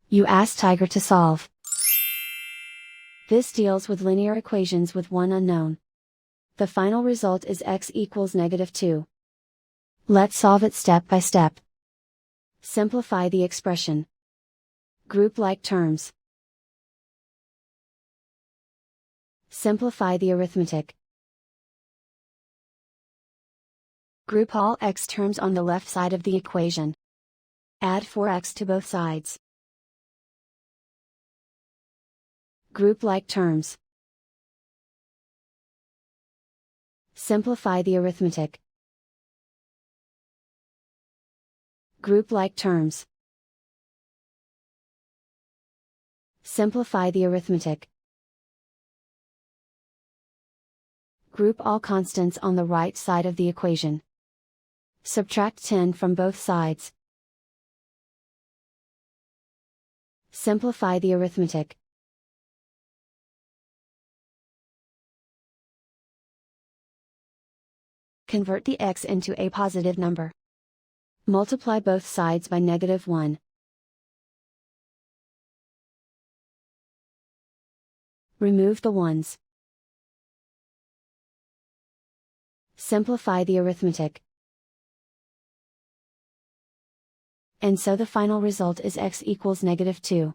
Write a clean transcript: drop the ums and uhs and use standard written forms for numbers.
You ask Tiger to solve. This deals with linear equations with one unknown. The final result is x equals -2. Let's solve it step by step. Simplify the expression. Group like terms. Simplify the arithmetic. Group all x terms on the left side of the equation. Add 4x to both sides. Group like terms. Simplify the arithmetic. Group like terms. Simplify the arithmetic. Group all constants on the right side of the equation. Subtract 10 from both sides. Simplify the arithmetic. Convert the x into a positive number. Multiply both sides by -1. Remove the ones. Simplify the arithmetic. And so the final result is x equals -2.